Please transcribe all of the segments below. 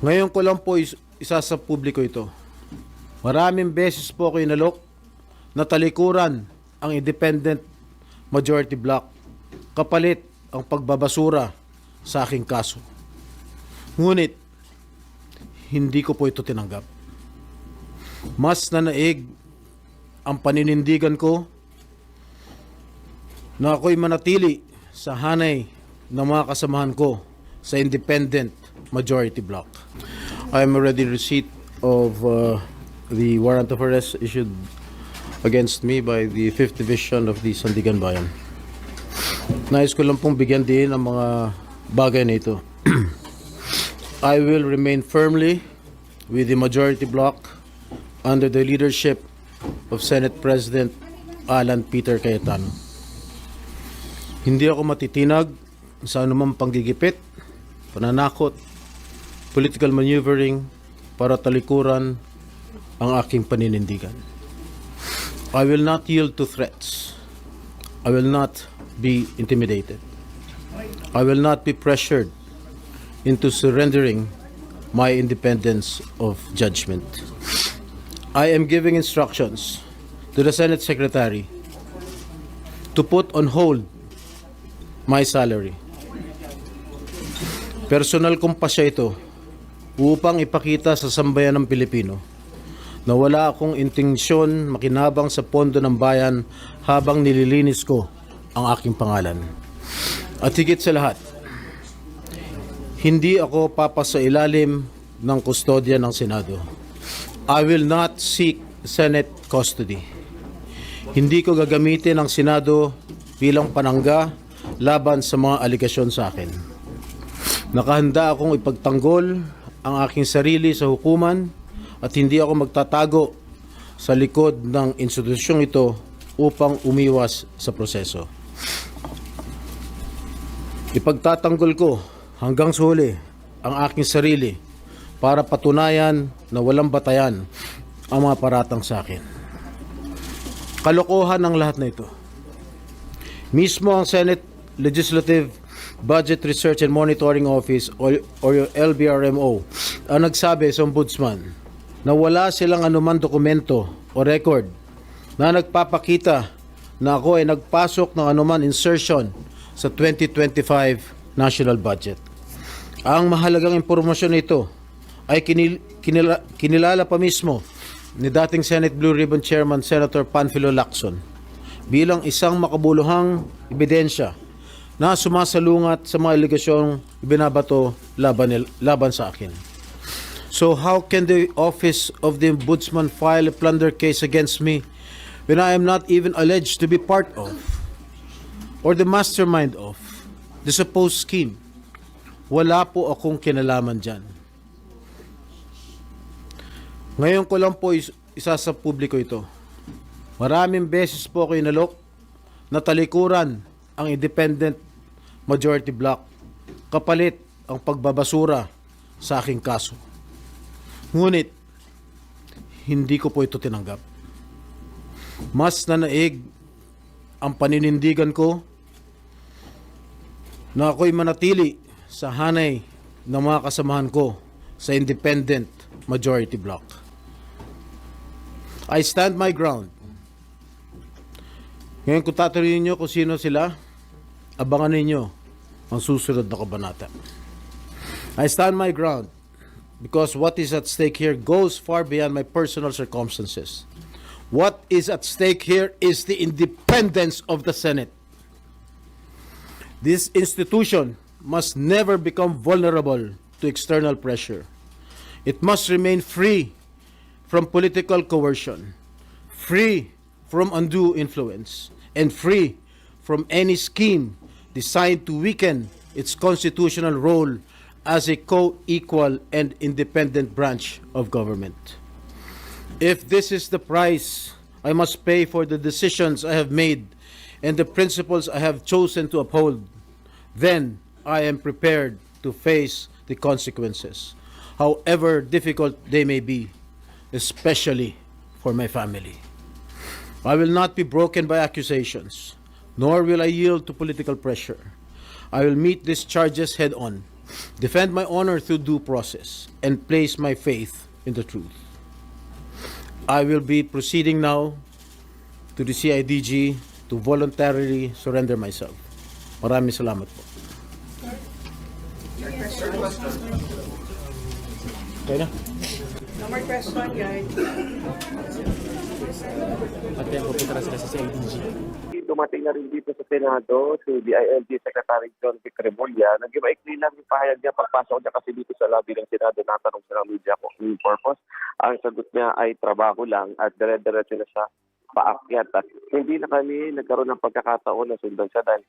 Ngayon ko lang po isa sa publiko ito. Maraming beses po ako inalok na talikuran ang independent majority block kapalit ang pagbabasura sa aking kaso. Ngunit, hindi ko po ito tinanggap. Mas nanaig ang paninindigan ko na ako'y manatili sa hanay ng mga kasamahan ko sa independent majority block. I am already receipt of the warrant of arrest issued against me by the 5th Division of the Sandigan Bayan. Nais ko lang pong bigyan din ang mga bagay na ito. I will remain firmly with the majority bloc under the leadership of Senate President Alan Peter Cayetano. Hindi ako matitinag sa anumang panggigipit, pananakot, political maneuvering para talikuran ang aking paninindigan. I will not yield to threats. I will not be intimidated. I will not be pressured into surrendering my independence of judgment. I am giving instructions to the Senate Secretary to put on hold my salary. Personal kong pasya ito upang ipakita sa sambayan ng Pilipino na wala akong intensyon makinabang sa pondo ng bayan habang nililinis ko ang aking pangalan. At higit sa lahat, hindi ako papasailalim ng kustodya ng Senado. I will not seek Senate custody. Hindi ko gagamitin ang Senado bilang panangga laban sa mga aligasyon sa akin. Nakahanda akong ipagtanggol ang aking sarili sa hukuman at hindi ako magtatago sa likod ng institusyong ito upang umiwas sa proseso. Ipagtatanggol ko hanggang sa huli ang aking sarili para patunayan na walang batayan ang mga paratang sa akin. Kalokohan ang lahat na ito. Mismo ang Senate Legislative Budget Research and Monitoring Office or LBRMO ang nagsabi sa Ombudsman na wala silang anuman dokumento o record na nagpapakita na ako ay nagpasok ng anuman insertion sa 2025 national budget. Ang mahalagang impormasyon nito ay kinilala pa mismo ni dating Senate Blue Ribbon Chairman Senator Panfilo Lacson bilang isang makabuluhang ebidensya na sumasalungat sa mga aligasyong ibinabato laban sa akin. So how can the Office of the Ombudsman file a plunder case against me when I am not even alleged to be part of or the mastermind of the supposed scheme? Wala po akong kinalaman dyan. Ngayon ko lang po isa sa publiko ito. Maraming beses po ako inalok na talikuran ang independent majority block kapalit ang pagbabasura sa aking kaso. Ngunit, hindi ko po ito tinanggap. Mas nanaig ang paninindigan ko na ako'y manatili sa hanay ng mga kasamahan ko sa independent majority block. I stand my ground. Ngayon kung tatanungin niyo kung sino sila, abangan ninyo ang susunod na kabanata. I stand my ground because what is at stake here goes far beyond my personal circumstances. What is at stake here is the independence of the Senate. This institution must never become vulnerable to external pressure. It must remain free from political coercion, free from undue influence, and free from any scheme designed to weaken its constitutional role as a co-equal and independent branch of government. If this is the price I must pay for the decisions I have made and the principles I have chosen to uphold, then I am prepared to face the consequences, however difficult they may be, especially for my family. I will not be broken by accusations, nor will I yield to political pressure. I will meet these charges head on defend my honor through due process, and place my faith in the truth. I will be proceeding now to the CIDG to voluntarily surrender myself. Maraming salamat po. Okay na? No more question, guys. At yan, pupunta na sila sa CIDG. Dumating na rin dito sa Senado si DILG Secretary John Vic Remulla. Nag-iba-ikli lang yung pahayag niya pagpasok niya kasi dito sa lobby ng Senado, natanong sa media kung yung purpose. Ang sagot niya ay trabaho lang at dire-diretso na siya paakyat. At hindi na kami nagkaroon ng pagkakataon na sundan siya dahil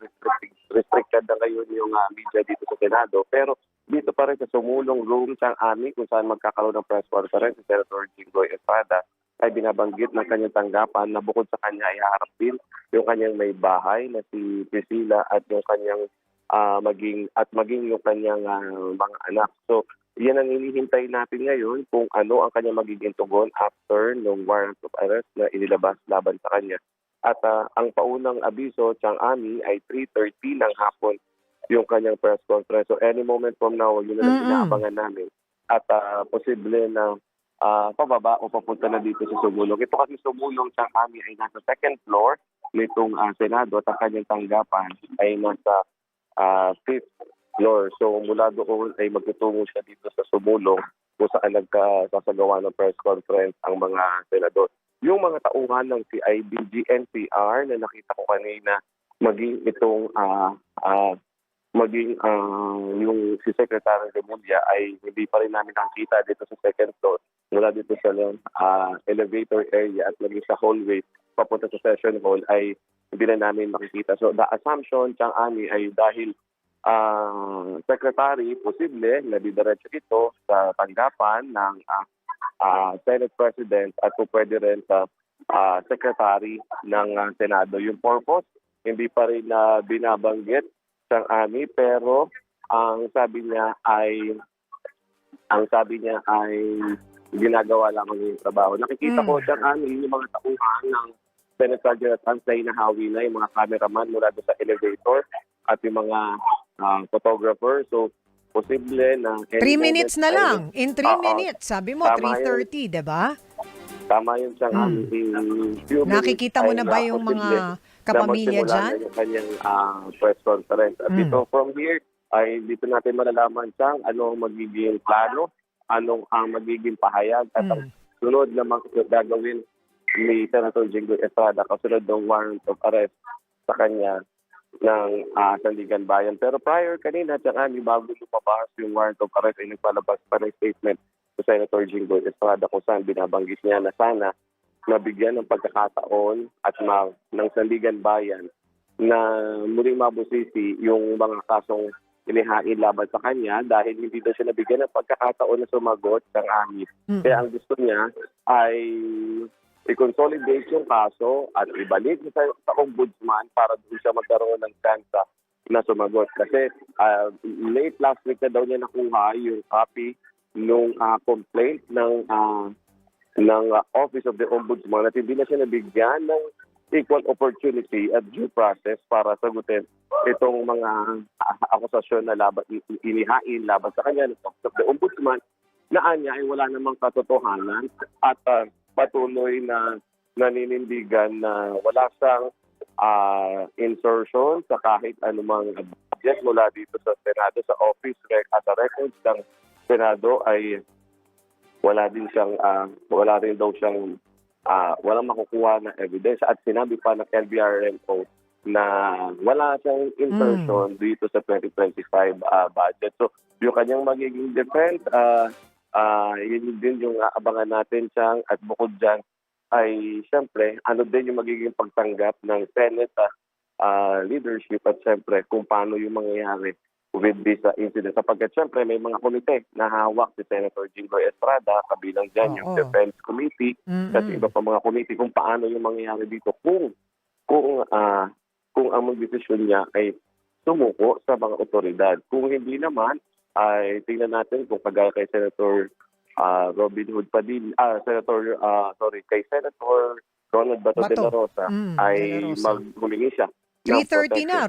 restricted na ngayon yung media dito sa Senado. Pero dito pa rin sa sumulong room siyang amin kung saan magkakaroon ng press conference si Senator Jinggoy Estrada ay binabanggit ng kanyang tanggapan na bukod sa kanya ay haharap din yung kanyang may bahay na si Priscilla at yung kanyang maging yung kanyang mga anak. So, yan ang hinihintay natin ngayon kung ano ang kanyang magiging tugon after ng warrant of arrest na inilabas laban sa kanya. At ang paunang abiso, Chang Ami, ay 3:30 ng hapon yung kanyang press conference. So, any moment from now, yun na lang inaabangan namin. At posible na pababa o papunta na dito sa Sumulong. Ito kasi Sumulong Chang Ami ay nasa second floor nitong Senado at ang kanyang tanggapan ay nasa fifth floor. So mula doon ay magtutungo siya dito sa Sumulong kung saan nagkasasagawa ng press conference ang mga senador. Yung mga tauhan ng CIDG NCR na nakita ko kanina, maging itong yung si Secretary Remulla ay hindi pa rin namin nakikita dito sa second floor mula dito sa elevator area at maging sa hallway papunta sa session hall ay hindi na namin makikita. So the assumption, Chang Ami, ay dahil Secretary, posible na didiretso ito sa tanggapan ng Senate President at pwede rin sa Secretary ng Senado. Yung purpose, hindi pa rin binabanggit Chang Ami, pero ang sabi niya ay ginagawa lamang yung trabaho. Nakikita ko Chang Ami, yung mga tauhan ng Senate President Ansay na hawi na yung mga cameraman mula doon sa elevator at yung mga photographer. So, posible na 3 minutes na lang. In 3 minutes. Sabi mo, 3:30, diba? Tama yun Chang Ami. Nakikita mo na ba yung mga kapamilya dyan? Yung kanyang press conference. At dito, from here, ay dito natin malalaman siyang ano magiging plano, anong ang magiging pahayag at ang sunod na gagawin ni Senator Jinggoy Estrada kasunod ng warrant of arrest sa kanya ng Sandigan Bayan. Pero prior kanina, Chang, bago lumabas yung warrant of arrest ay nagpalabas pa ng statement sa Senator Jinggoy Estrada kung saan binabanggit niya na sana nabigyan ng pagkakataon at ng Sandigan Bayan na muling mabusisi yung mga kasong inihain laban sa kanya dahil hindi daw siya nabigyan ng pagkakataon na sumagot ng amin. Kaya ang gusto niya ay i-consolidate yung kaso at ibalik sa ombudsman para doon siya magkaroon ng chance na sumagot. Kasi late last week na daw niya nakuha yung copy nung complaint ng Office of the Ombudsman at hindi na siya nabigyan ng equal opportunity at due process para sagutin itong mga akusasyon na inihain laban sa kanya ng Office of the Ombudsman na anya ay wala namang katotohanan at patuloy na naninindigan na wala siyang insertion sa kahit anumang budget mula dito sa Senado, sa office at sa records ng Senado ay wala rin daw siyang walang makukuha na evidence at sinabi pa ng LBRMO na wala siyang insertion dito sa 2025 budget. So yung kanyang magiging defense, yun din yung abangan natin siyang at bukod dyan ay siyempre ano din yung magiging pagtanggap ng Senate leadership at siyempre kung paano yung mangyayari with this incident. Sapagkat siyempre may mga komite na hawak si Senator Jinggoy Estrada, kabilang dyan yung Defense Committee at iba pa mga komite kung paano yung mangyayari dito kung ang magdesisyon niya ay sumuko sa mga otoridad. Kung hindi naman, ay tingnan natin kung kagaya kay Senator Robin Hood Padilla, kay Senator Ronald Bato de la Rosa ay maghumingi siya. 3:30 na,